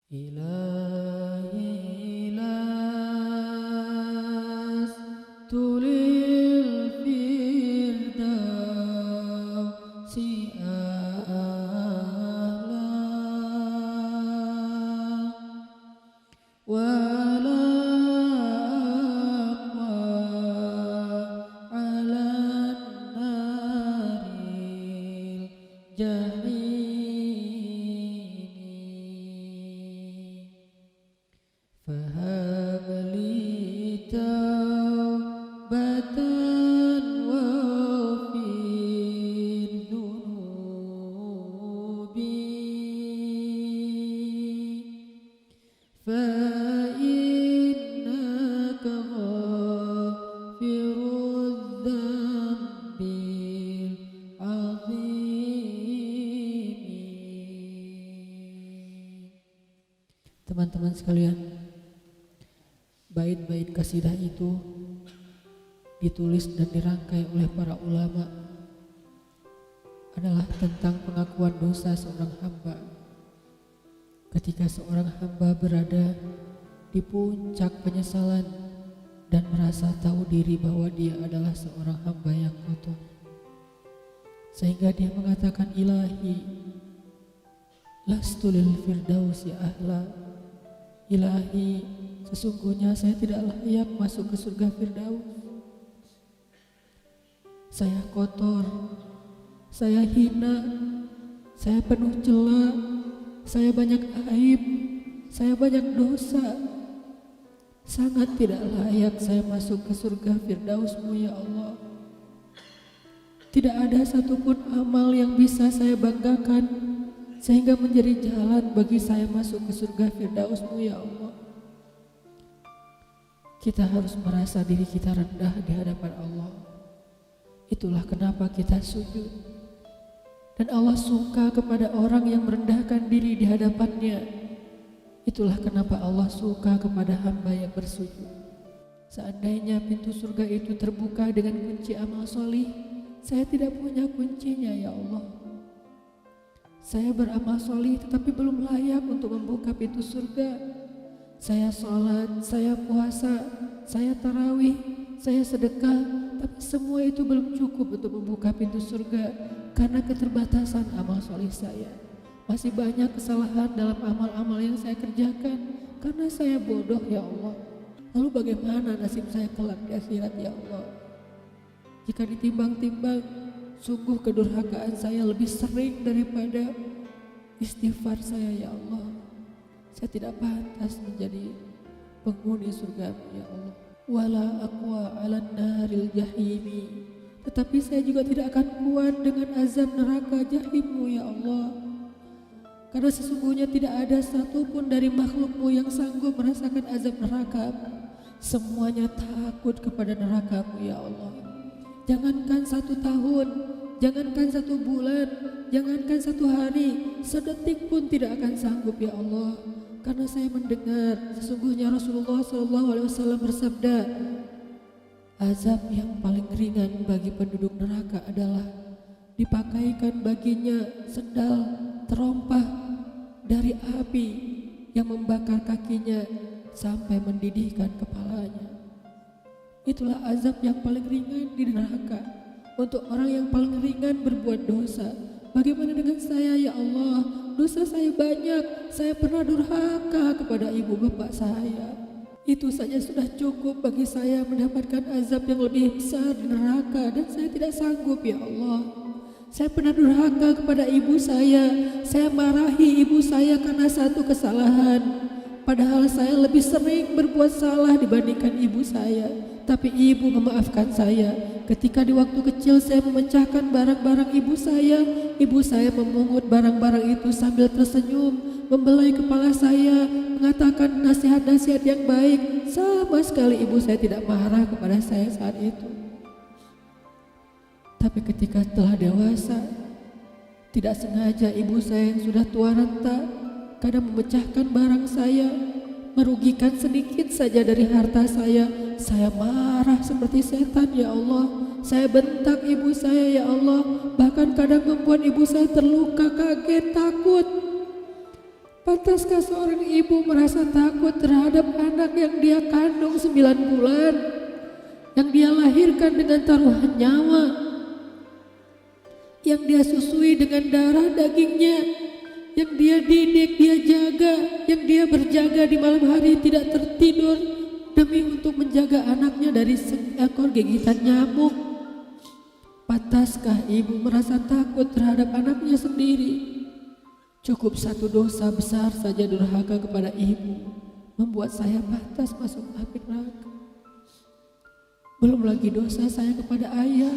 إلهي لست للفردوس أعلى ولا أقوى على النار الجحيم فهب لي توبة واغفر ذنوبي فإنك غافر الذنب العظيم. Teman-teman sekalian, bait-bait kasidah itu ditulis dan dirangkai oleh para ulama adalah tentang pengakuan dosa seorang hamba. Ketika seorang hamba berada di puncak penyesalan dan merasa tahu diri bahwa dia adalah seorang hamba yang kotor, sehingga dia mengatakan, Ilahi lastu lil firdausi ahla. Ilahi, sesungguhnya saya tidak layak masuk ke surga Firdaus. Saya kotor, saya hina, saya penuh cela, saya banyak aib, saya banyak dosa. Sangat tidak layak saya masuk ke surga Firdaus-Mu ya Allah. Tidak ada satupun amal yang bisa saya banggakan sehingga menjadi jalan bagi saya masuk ke surga Firdaus-Mu ya Allah. Kita harus merasa diri kita rendah di hadapan Allah. Itulah kenapa kita sujud. Dan Allah suka kepada orang yang merendahkan diri di hadapannya. Itulah kenapa Allah suka kepada hamba yang bersujud. Seandainya pintu surga itu terbuka dengan kunci amal solih, saya tidak punya kuncinya ya Allah. Saya beramal solih tetapi belum layak untuk membuka pintu surga. Saya sholat, saya puasa, saya tarawih, saya sedekah, tapi semua itu belum cukup untuk membuka pintu surga karena keterbatasan amal solih saya. Masih banyak kesalahan dalam amal-amal yang saya kerjakan karena saya bodoh ya Allah. Lalu bagaimana nasib saya kelak di akhirat ya Allah? Jika ditimbang-timbang, sungguh kedurhakaan saya lebih sering daripada istighfar saya ya Allah. Saya tidak pantas menjadi penghuni surga ya Allah. Wala aqwa 'alan naril jahimi. Tetapi saya juga tidak akan kuat dengan azab neraka jahim-Mu ya Allah. Karena sesungguhnya tidak ada satupun dari makhluk-Mu yang sanggup merasakan azab neraka. Semuanya takut kepada neraka-Mu ya Allah. Jangankan 1 tahun, jangankan 1 bulan, jangankan 1 hari, sedetik pun tidak akan sanggup ya Allah. Karena saya mendengar sesungguhnya Rasulullah SAW bersabda, azab yang paling ringan bagi penduduk neraka adalah dipakaikan baginya sendal terompah dari api yang membakar kakinya sampai mendidihkan kepalanya. Itulah azab yang paling ringan di neraka untuk orang yang paling ringan berbuat dosa. Bagaimana dengan saya ya Allah? Dosa saya banyak, saya pernah durhaka kepada ibu bapak saya. Itu saja sudah cukup bagi saya mendapatkan azab yang lebih besar di neraka dan saya tidak sanggup ya Allah. Saya pernah durhaka kepada ibu saya marahi ibu saya karena satu kesalahan. Padahal saya lebih sering berbuat salah dibandingkan ibu saya. Tapi ibu memaafkan saya. Ketika di waktu kecil saya memecahkan barang-barang ibu saya memungut barang-barang itu sambil tersenyum, membelai kepala saya, mengatakan nasihat-nasihat yang baik. Sama sekali ibu saya tidak marah kepada saya saat itu. Tapi ketika telah dewasa, tidak sengaja ibu saya yang sudah tua renta kadang memecahkan barang saya, merugikan sedikit saja dari harta saya marah seperti setan ya Allah. Saya bentak ibu saya ya Allah, bahkan kadang membuat ibu saya terluka, kaget, takut. Pantaskah seorang ibu merasa takut terhadap anak yang dia kandung 9 bulan, yang dia lahirkan dengan taruhan nyawa, yang dia susui dengan darah dagingnya, yang dia didik, dia jaga, yang dia berjaga di malam hari tidak tertidur demi untuk menjaga anaknya dari seekor gigitan nyamuk? Pantaskah ibu merasa takut terhadap anaknya sendiri? Cukup satu dosa besar saja durhaka kepada ibu membuat saya pantas masuk api neraka. Belum lagi dosa saya kepada ayah.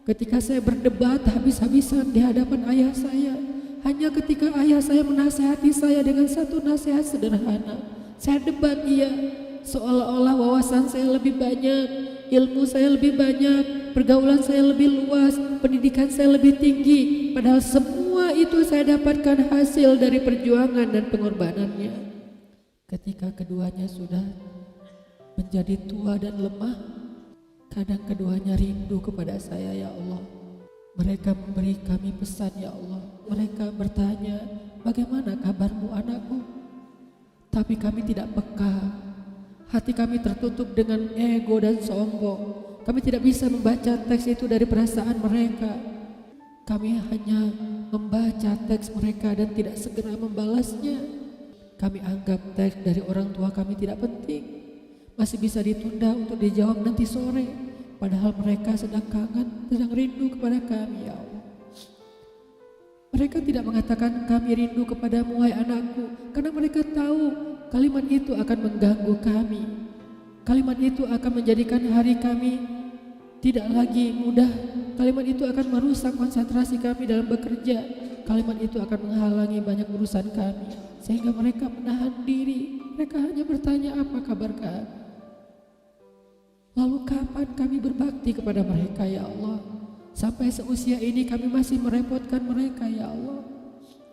Ketika saya berdebat habis-habisan di hadapan ayah saya, hanya ketika ayah saya menasihati saya dengan satu nasihat sederhana, saya debat ia, seolah-olah wawasan saya lebih banyak, ilmu saya lebih banyak, pergaulan saya lebih luas, pendidikan saya lebih tinggi, padahal semua itu saya dapatkan hasil dari perjuangan dan pengorbanannya. Ketika keduanya sudah menjadi tua dan lemah, kadang keduanya rindu kepada saya, ya Allah. Mereka memberi kami pesan, ya Allah. Mereka bertanya, bagaimana kabarmu anakku? Tapi kami tidak peka. Hati kami tertutup dengan ego dan sombong. Kami tidak bisa membaca teks itu dari perasaan mereka. Kami hanya membaca teks mereka dan tidak segera membalasnya. Kami anggap teks dari orang tua kami tidak penting, masih bisa ditunda untuk dijawab nanti sore. Padahal mereka sedang kangen, sedang rindu kepada kami, ya Allah. Mereka tidak mengatakan kami rindu kepadamu wahai anakku, karena mereka tahu kalimat itu akan mengganggu kami. Kalimat itu akan menjadikan hari kami tidak lagi mudah. Kalimat itu akan merusak konsentrasi kami dalam bekerja. Kalimat itu akan menghalangi banyak urusan kami, sehingga mereka menahan diri. Mereka hanya bertanya, apa kabar kami? Lalu kapan kami berbakti kepada mereka, ya Allah? Sampai seusia ini kami masih merepotkan mereka, ya Allah.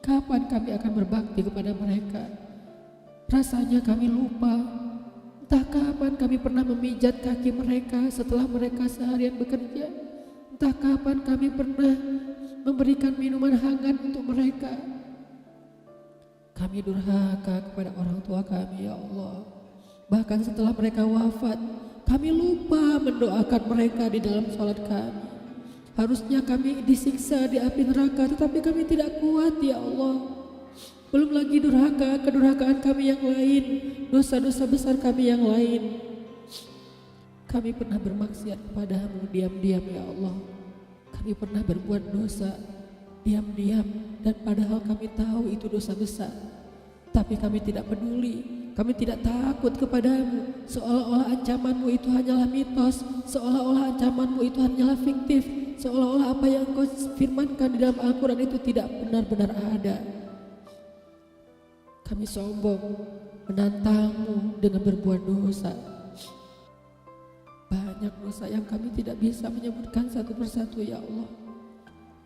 Kapan kami akan berbakti kepada mereka? Rasanya kami lupa. Entah kapan kami pernah memijat kaki mereka setelah mereka seharian bekerja. Entah kapan kami pernah memberikan minuman hangat untuk mereka. Kami durhaka kepada orang tua kami, ya Allah. Bahkan setelah mereka wafat, kami lupa mendoakan mereka di dalam sholat kami. Harusnya kami disiksa di api neraka, tetapi kami tidak kuat, ya Allah. Belum lagi durhaka, kedurhakaan kami yang lain, dosa-dosa besar kami yang lain. Kami pernah bermaksiat kepadamu diam-diam, ya Allah. Kami pernah berbuat dosa diam-diam, dan padahal kami tahu itu dosa besar. Tapi kami tidak peduli. Kami tidak takut kepadamu, seolah-olah ancamanmu itu hanyalah mitos, seolah-olah ancamanmu itu hanyalah fiktif, seolah-olah apa yang kau firmankan di dalam Al-Quran itu tidak benar-benar ada. Kami sombong, menantangmu dengan berbuat dosa. Banyak dosa yang kami tidak bisa menyebutkan satu persatu, ya Allah.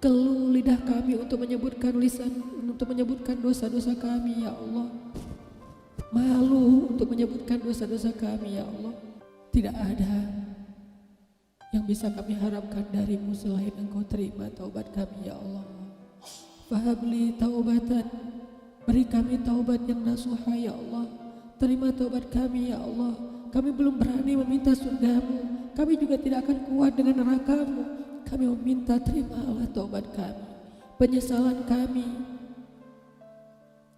Keluh lidah kami untuk menyebutkan dosa-dosa kami, ya Allah. Malu untuk menyebutkan dosa-dosa kami, ya Allah. Tidak ada yang bisa kami harapkan darimu selain Engkau terima taubat kami, ya Allah. Fahabli taubatan, beri kami taubat yang nasuha, ya Allah. Terima taubat kami, ya Allah. Kami belum berani meminta surgamu, kami juga tidak akan kuat dengan nerakamu. Kami meminta terimalah taubat kami, penyesalan kami,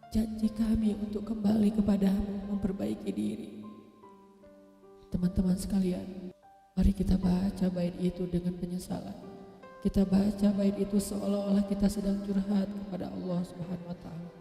janji kami untuk kembali kepadamu, memperbaiki diri. Teman-teman sekalian, mari kita baca bait itu dengan penyesalan. Kita baca bait itu seolah-olah kita sedang curhat kepada Allah Subhanahu wa taala.